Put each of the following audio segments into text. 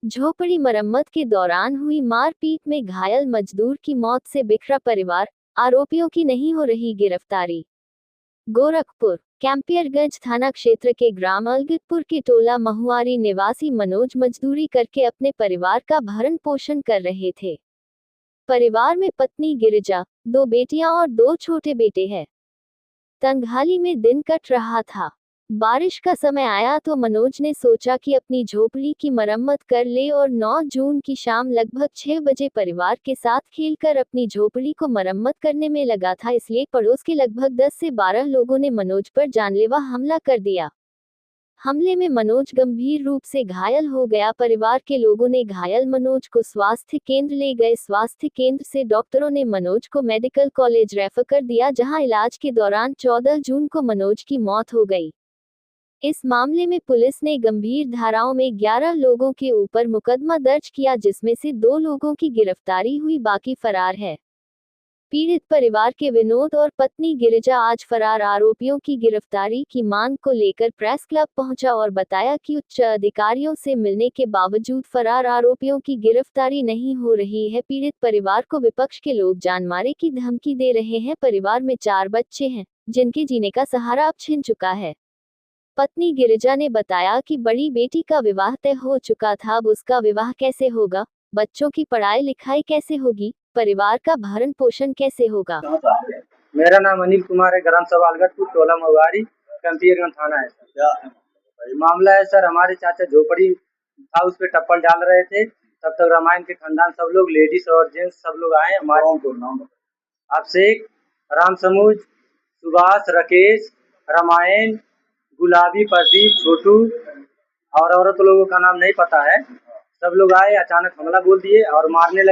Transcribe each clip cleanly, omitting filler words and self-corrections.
झोपड़ी मरम्मत के दौरान हुई मारपीट में घायल मजदूर की मौत से बिखरा परिवार, आरोपियों की नहीं हो रही गिरफ्तारी। गोरखपुर कैंपियरगंज थाना क्षेत्र के ग्राम अलगतपुर के टोला महुआरी निवासी मनोज मजदूरी करके अपने परिवार का भरण पोषण कर रहे थे। परिवार में पत्नी गिरिजा, 2 बेटियां और 2 छोटे बेटे हैं। तंगहाली में दिन कट रहा था। बारिश का समय आया तो मनोज ने सोचा कि अपनी झोपड़ी की मरम्मत कर ले और 9 जून की शाम लगभग 6 बजे परिवार के साथ खेलकर अपनी झोपड़ी को मरम्मत करने में लगा था। इसलिए पड़ोस के लगभग 10 से 12 लोगों ने मनोज पर जानलेवा हमला कर दिया। हमले में मनोज गंभीर रूप से घायल हो गया। परिवार के लोगों ने घायल मनोज को स्वास्थ्य केंद्र ले गए। स्वास्थ्य केंद्र से डॉक्टरों ने मनोज को मेडिकल कॉलेज रेफर कर दिया, जहां इलाज के दौरान 14 जून को मनोज की मौत हो गई। इस मामले में पुलिस ने गंभीर धाराओं में 11 लोगों के ऊपर मुकदमा दर्ज किया, जिसमें से 2 लोगों की गिरफ्तारी हुई, बाकी फरार है। पीड़ित परिवार के विनोद और पत्नी गिरिजा आज फरार आरोपियों की गिरफ्तारी की मांग को लेकर प्रेस क्लब पहुंचा और बताया कि उच्च अधिकारियों से मिलने के बावजूद फरार आरोपियों की गिरफ्तारी नहीं हो रही है। पीड़ित परिवार को विपक्ष के लोग जानमारे की धमकी दे रहे हैं। परिवार में 4 बच्चे हैं, जिनके जीने का सहारा अब छिन चुका है। पत्नी गिरिजा ने बताया कि बड़ी बेटी का विवाह तय हो चुका था, अब उसका विवाह कैसे होगा, बच्चों की पढ़ाई लिखाई कैसे होगी, परिवार का भरण पोषण कैसे होगा। मेरा नाम अनिल कुमार है, ग्राम सभा अलगतपुर, टोला महुआरी, कैंपियरगंज थाना है सर। क्या मामला है सर? हमारे चाचा झोपड़ी था, उस पे टप्पल डाल रहे थे। तब तक रामायण के खानदान सब लोग, लेडीज और जेंट्स सब लोग आए हमारे। अभिषेक, राम समूज, सुभाष, राकेश, रामायण, गुलाबी, प्रदीप, छोटू और औरत लोगों का नाम नहीं पता है। सब लोग आए, अचानक हमला बोल दिए और मारने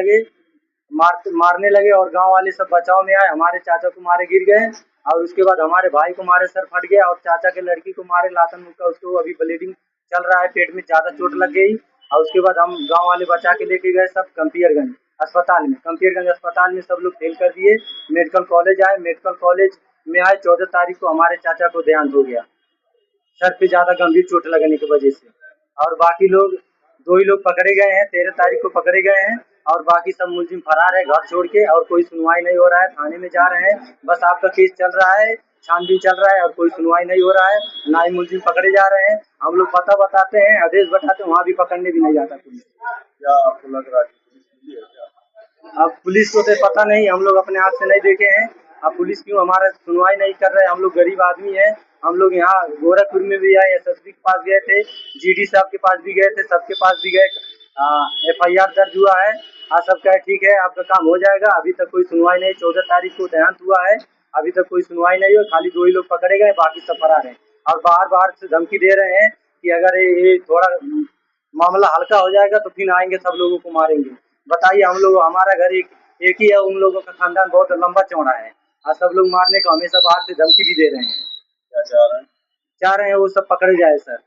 लगे और गांव वाले सब बचाव में आए। हमारे चाचा को मारे, गिर गए और उसके बाद हमारे भाई को मारे, सर फट गया और चाचा के लड़की को मारे लातन मुक्का। उसको अभी ब्लीडिंग चल रहा है, पेट में ज्यादा चोट लग गई और उसके बाद हम गांव वाले बचा के लेके गए सब कंपियरगंज अस्पताल में। कंपियरगंज अस्पताल में सब लोग फेल कर दिए। मेडिकल कॉलेज आए, मेडिकल कॉलेज में आए 14 तारीख को हमारे चाचा को देहांत हो गया, सर पे ज्यादा गंभीर चोट लगने की वजह से। और बाकी लोग 2 ही लोग पकड़े गए हैं, 13 तारीख को पकड़े गए हैं और बाकी सब मुलजिम फरार है घर छोड़ के और कोई सुनवाई नहीं हो रहा है। थाने में जा रहे हैं, बस आपका केस चल रहा है, छानबीन चल रहा है और कोई सुनवाई नहीं हो रहा है, ना ही मुलजिम पकड़े जा रहे हैं। हम लोग पता बताते हैं, आदेश बताते हैं, वहाँ भी पकड़ने भी नहीं जाता पुलिस। क्या आपको लग रहा है? अब पुलिस को तो पता नहीं, हम लोग अपने हाथ से नहीं देखे हैं। अब पुलिस क्यों हमारा सुनवाई नहीं कर रहे? हम लोग गरीब आदमी हैं। हम लोग यहाँ गोरखपुर में भी आए, एसएसपी के पास गए थे, जीडी साहब के पास भी गए थे, सबके पास भी गए। एफआईआर दर्ज हुआ है, आज सब कहे ठीक है आपका काम हो जाएगा। अभी तक कोई सुनवाई नहीं। 14 तारीख को देहांत हुआ है, अभी तक कोई सुनवाई नहीं हुई। खाली 2 ही लोग पकड़े गए, बाकी सब फरार हैं और बाहर बाहर से धमकी दे रहे हैं कि अगर ये थोड़ा मामला हल्का हो जाएगा तो फिर आएंगे, सब लोगों को मारेंगे। बताइए, हम लोग, हमारा घर एक ही है, उन लोगों का खानदान बहुत लंबा चौड़ा है और सब लोग मारने का हमेशा बाहर से धमकी भी दे रहे हैं। क्या चाह रहे हैं वो सब पकड़े जाए सर,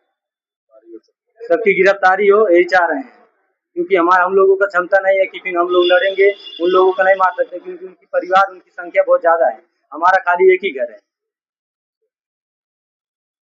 सबकी गिरफ्तारी हो, यही चाह रहे हैं। क्योंकि हम लोगों का क्षमता नहीं है कि फिर हम लोग लड़ेंगे, उन लोगों को नहीं मार सकते क्योंकि उनकी परिवार, उनकी संख्या बहुत ज्यादा है। हमारा खाली एक ही घर है।